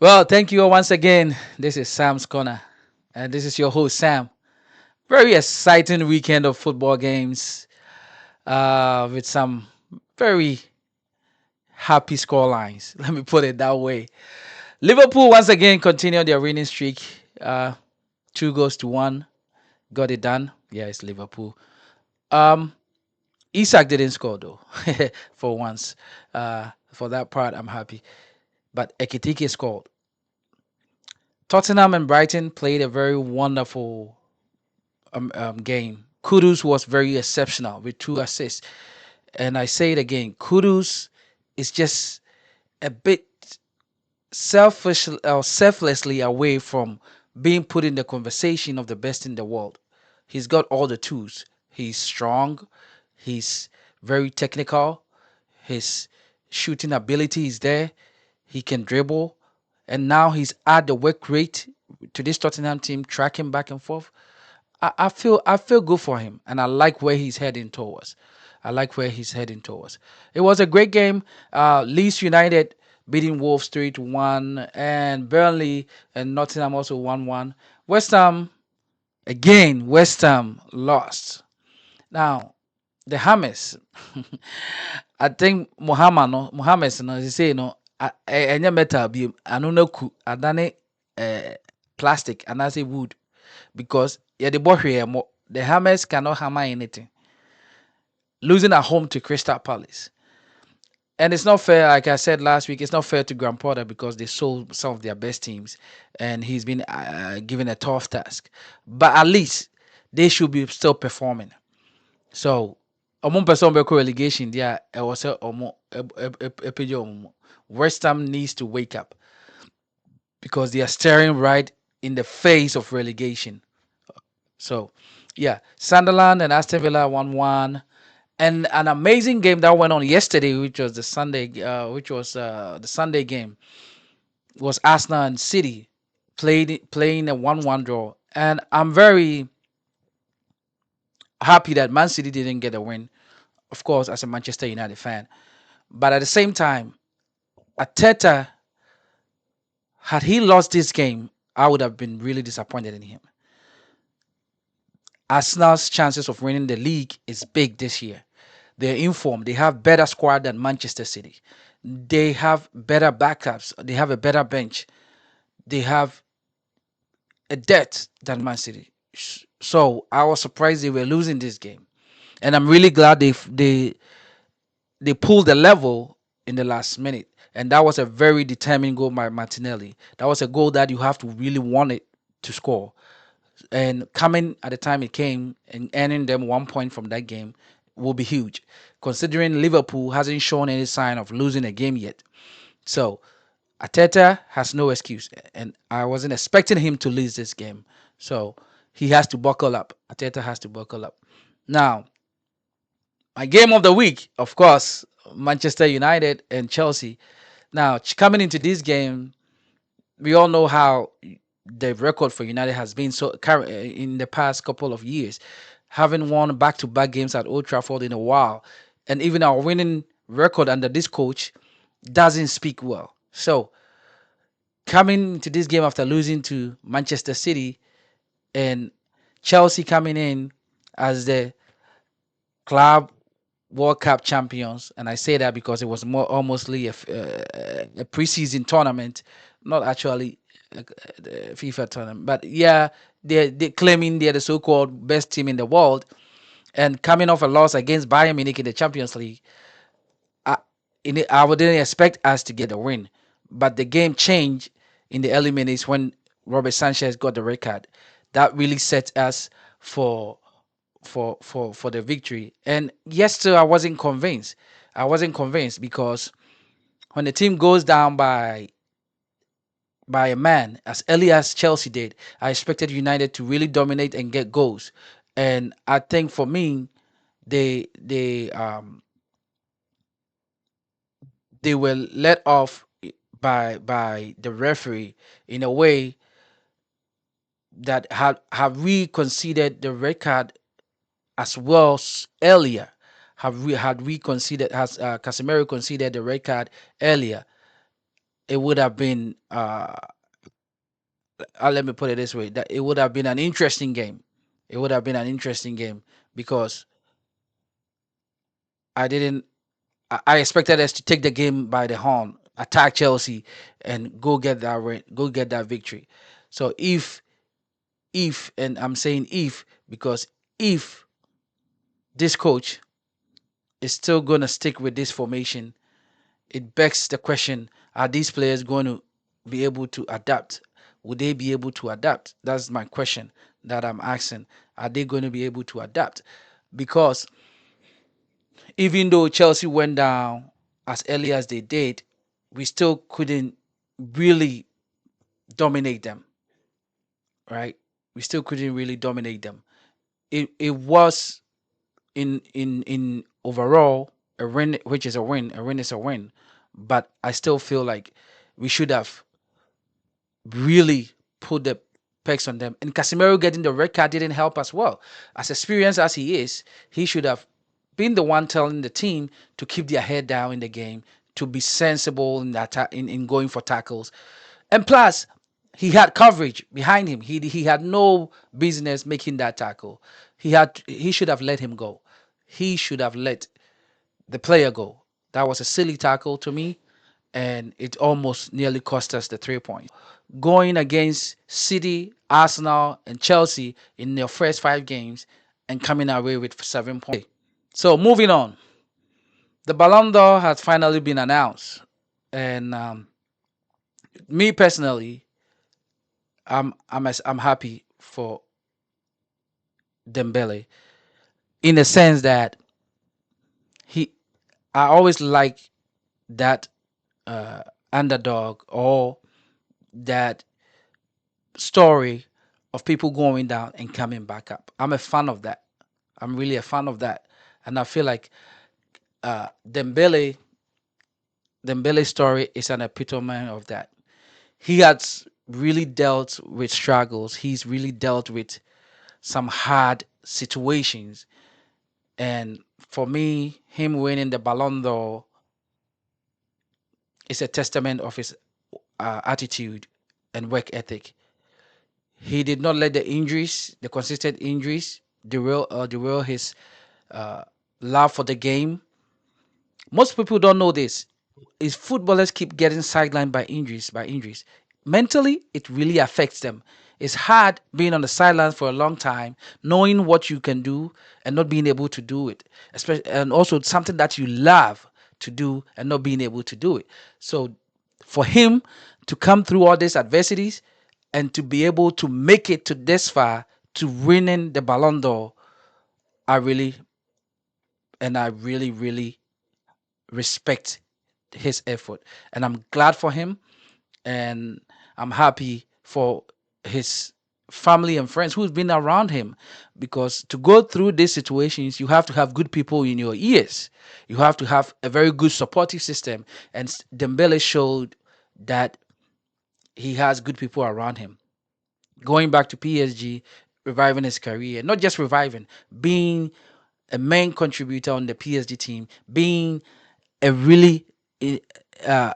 Well, thank you all once again. This is Sam's Corner, and this is your host, Sam. Very exciting weekend of football games with some very happy score lines. Let me put it that way. Liverpool once again continued their winning streak. 2 goals to 1. Got it done. Yeah, it's Liverpool. Um, Isak didn't score though, for once. For that part, I'm happy. But Ekitike scored. Tottenham and Brighton played a very wonderful game. Kudus was very exceptional with 2 assists. And I say it again, Kudus is just a bit selfish or selflessly away from being put in the conversation of the best in the world. He's got all the tools. He's strong. He's very technical. His shooting ability is there. He can dribble. And now he's at the work rate to this Tottenham team, tracking back and forth. I feel good for him, and I like where he's heading towards. I like where he's heading towards. It was a great game. Leeds United beating Wolves 3-1, and Burnley and Nottingham also 1-1. West Ham again. West Ham lost. Now the Hammers. I think Muhammad no he say no. Any metal be anu na ku adane plastic and I say wood because yeah, the Hammers cannot hammer anything. Losing at home to Crystal Palace. And it's not fair, like I said last week, it's not fair to Graham Potter because they sold some of their best teams and he's been given a tough task. But at least they should be still performing. So, among person be relegation, yeah, I was West Ham needs to wake up because they are staring right in the face of relegation. So, yeah, Sunderland and Aston Villa 1-1, and an amazing game that went on yesterday, which was the Sunday game, was Arsenal and City playing a 1-1 draw, and I'm very happy that Man City didn't get a win. Of course, as a Manchester United fan, but at the same time, Ateta, had he lost this game, I would have been really disappointed in him. Arsenal's chances of winning the league is big this year. They're informed. They have better squad than Manchester City. They have better backups. They have a better bench. They have a depth than Man City. So I was surprised they were losing this game, and I'm really glad they pulled the level in the last minute. And that was a very determined goal by Martinelli. That was a goal that you have to really want it to score. And coming at the time it came and earning them 1 point from that game will be huge, considering Liverpool hasn't shown any sign of losing a game yet. So Ateta has no excuse, and I wasn't expecting him to lose this game. So he has to buckle up. Ateta has to buckle up. Now, my game of the week, of course, Manchester United and Chelsea. Now, coming into this game, we all know how the record for United has been so in the past couple of years, having won back-to-back games at Old Trafford in a while, and even our winning record under this coach doesn't speak well. So coming to this game after losing to Manchester City and Chelsea coming in as the club World Cup champions, and I say that because it was more almostly a preseason tournament, not actually the FIFA tournament. But yeah, they claiming they're the so-called best team in the world, and coming off a loss against Bayern Munich in the Champions League, I, I wouldn't expect us to get a win. But the game changed in the early minutes when Robert Sanchez got the red card. That really set us for for the victory. And yes, still I wasn't convinced. I wasn't convinced because when the team goes down by a man as early as Chelsea did, I expected United to really dominate and get goals. And I think for me, they they were let off by the referee in a way that had we conceded the red card as well earlier, had we considered has Casemiro conceded the red card earlier, it would have been let me put it this way, that it would have been an interesting game. It would have been an interesting game because I didn't I expected us to take the game by the horn, attack Chelsea, and go get that win, go get that victory. So if and I'm saying if because if this coach is still going to stick with this formation, it begs the question: are these players going to be able to adapt? Would they be able to adapt? That's my question that I'm asking. Are they going to be able to adapt? Because even though Chelsea went down as early as they did, we still couldn't really dominate them, right? We still couldn't really dominate them. It was in overall a win, which is a win. A win is a win, but I still feel like we should have really put the pegs on them. And Casemiro getting the red card didn't help as well. As experienced as he is, he should have been the one telling the team to keep their head down in the game, to be sensible in that in going for tackles. And plus, he had coverage behind him. He had no business making that tackle. He should have let him go. He should have let the player go. That was a silly tackle to me, and it almost nearly cost us the 3 points. Going against City, Arsenal, and Chelsea in their first 5 games and coming away with 7 points. So moving on, the Ballon d'Or has finally been announced, and me personally, I'm happy for Dembele in the sense that he I always like that uh, underdog or that story of people going down and coming back up. I'm a fan of that. I'm really a fan of that, and I feel like Dembele's story is an epitome of that. He has really dealt with struggles. He's really dealt with some hard situations, and for me, him winning the Ballon d'Or is a testament of his attitude and work ethic. He did not let the injuries, the consistent injuries, derail his uh, love for the game. Most people don't know this. Is footballers keep getting sidelined by injuries. Mentally, it really affects them. It's hard being on the sidelines for a long time, knowing what you can do and not being able to do it. Especially, and also something that you love to do and not being able to do it. So, for him to come through all these adversities and to be able to make it to this far to winning the Ballon d'Or, I really I really respect his effort, and I'm glad for him, and I'm happy for his family and friends who's been around him, because to go through these situations you have to have good people in your ears. You have to have a very good supportive system, and Dembele showed that he has good people around him. Going back to PSG, reviving his career, not just reviving, being a main contributor on the PSG team, being a really uh,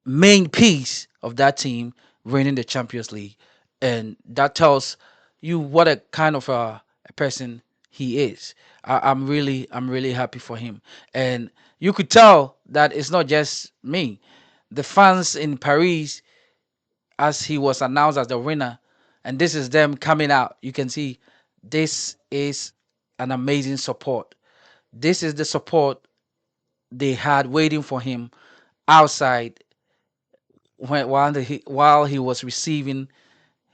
main piece of that team winning the Champions League, and that tells you what a kind of a person he is. I'm really happy for him, and you could tell that it's not just me. The fans in Paris, as he was announced as the winner, and this is them coming out. You can see this is an amazing support. This is the support they had waiting for him outside while he was receiving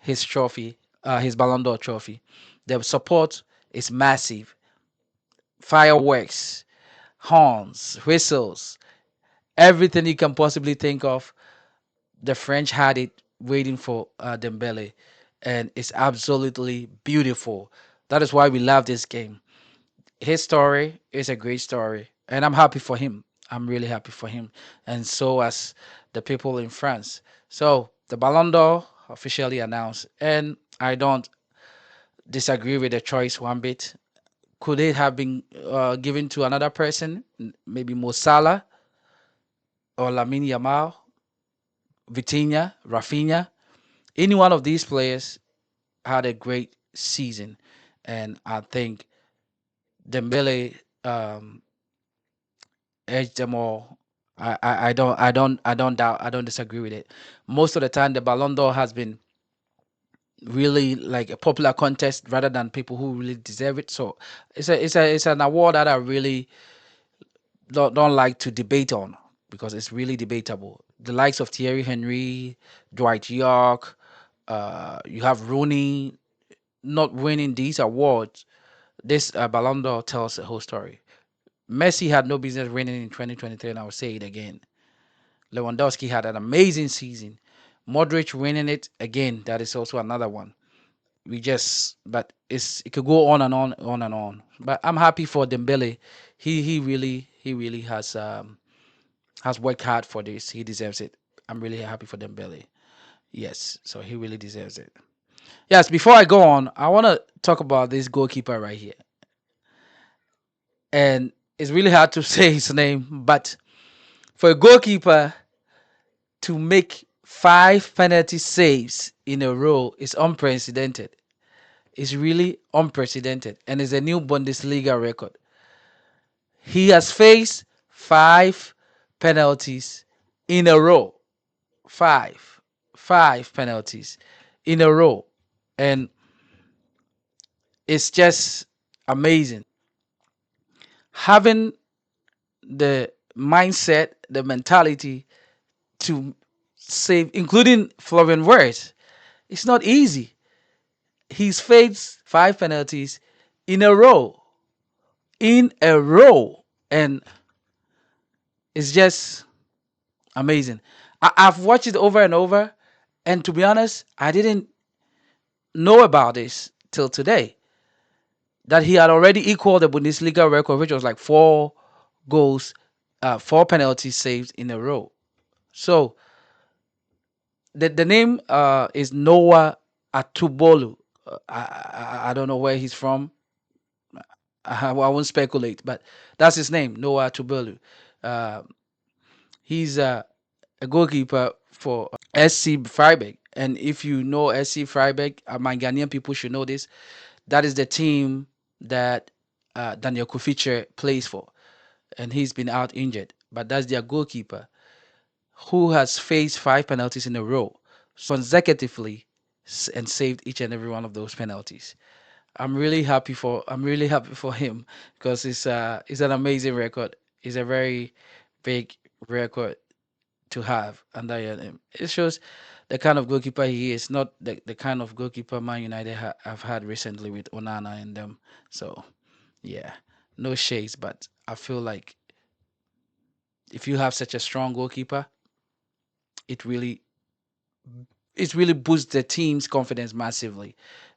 his trophy, his Ballon d'Or trophy. The support is massive. Fireworks, horns, whistles, everything you can possibly think of. The French had it waiting for Dembele, and it's absolutely beautiful. That is why we love this game. His story is a great story, and I'm happy for him. I'm really happy for him, and so as the people in France. So the Ballon d'Or officially announced, and I don't disagree with the choice one bit. Could it have been given to another person, maybe Mo Salah or Lamine Yamal? Vitinha, Rafinha, any one of these players had a great season, and I think Dembele edged them all. I don't disagree with it. Most of the time, the Ballon d'Or has been really like a popular contest rather than people who really deserve it. So it's an award that I really don't like to debate on because it's really debatable. The likes of Thierry Henry, Dwight York, you have Rooney not winning these awards. This Ballon d'Or tells the whole story. Messi had no business winning in 2023, and I will say it again. Lewandowski had an amazing season. Modric winning it again. That is also another one. But it could go on and on and on. But I'm happy for Dembele. He really has worked hard for this. He deserves it. I'm really happy for Dembele. Yes, so he really deserves it. Yes, before I go on, I want to talk about this goalkeeper right here. And it's really hard to say his name, but for a goalkeeper to make five penalty saves in a row is unprecedented. It's really unprecedented, and it's a new Bundesliga record. He has faced five penalties in a row. Five. Five penalties in a row. And it's just amazing. Having the mindset, the mentality to save, including Florian Wirtz, it's not easy. He's faced five penalties in a row. In a row. And it's just amazing. I've watched it over and over. And to be honest, I didn't know about this till today. That he had already equaled the Bundesliga record, which was like four goals, four penalty saves in a row. So the name is Noah Atubolu. I don't know where he's from. I won't speculate, but that's his name, Noah Atubolu. Uh, he's a goalkeeper for SC Freiburg. And if you know SC Freiburg, my Ghanaian people should know this. That is the team that Daniel Kofice plays for. And he's been out injured. But that's their goalkeeper who has faced five penalties in a row consecutively and saved each and every one of those penalties. I'm really happy for him because it's an amazing record. It's a very big record to have under your name. It shows the kind of goalkeeper he is, not the kind of goalkeeper Man United have had recently with Onana and them. So yeah, no shades, but I feel like if you have such a strong goalkeeper, it really it really boosts the team's confidence massively.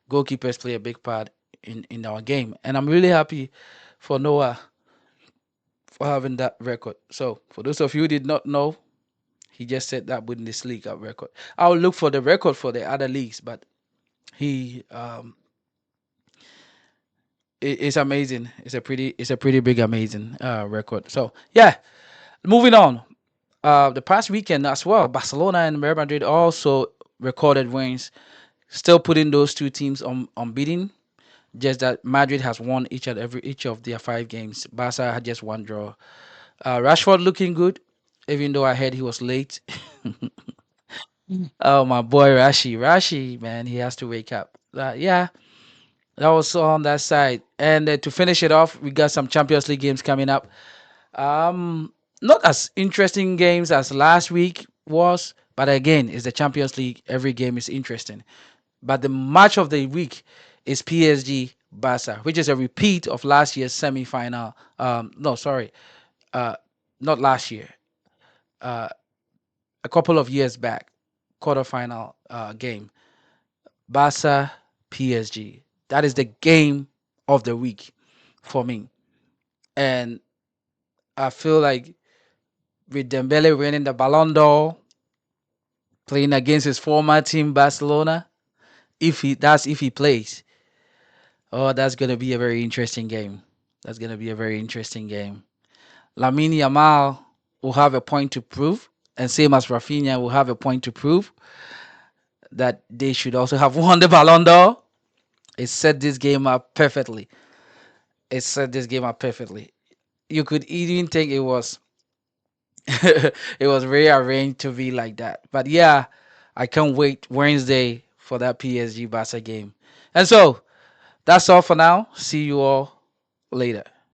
Goalkeepers play a big part in our game, and I'm really happy for Noah for having that record. So for those of you who did not know, he just set that Bundesliga record. I'll look for the record for the other leagues, but he it's amazing. It's a pretty big amazing record. So yeah, moving on. The past weekend as well, Barcelona and Real Madrid also recorded wins, still putting those two teams on unbeaten. Just that Madrid has won each of their five games. Barca had just one draw. Rashford looking good, even though I heard he was late. Oh my boy Rashi, man, he has to wake up. Yeah, that was on that side. And to finish it off, we got some Champions League games coming up. Um, Not as interesting games as last week was, but again, it's the Champions League. Every game is interesting. But the match of the week is PSG Barca, which is a repeat of last year's semi-final. No, sorry, uh, not last year. Uh, a couple of years back, quarterfinal game. Barca PSG. That is the game of the week for me, and I feel like with Dembele winning the Ballon d'Or, playing against his former team Barcelona, if he plays, oh, that's gonna be a very interesting game. That's gonna be a very interesting game. Lamine Yamal will have a point to prove, and same as Rafinha will have a point to prove that they should also have won the Ballon d'Or. It set this game up perfectly. It set this game up perfectly. You could even think it was it was rearranged to be like that. But yeah, I can't wait Wednesday for that PSG Barca game. And so that's all for now. See you all later.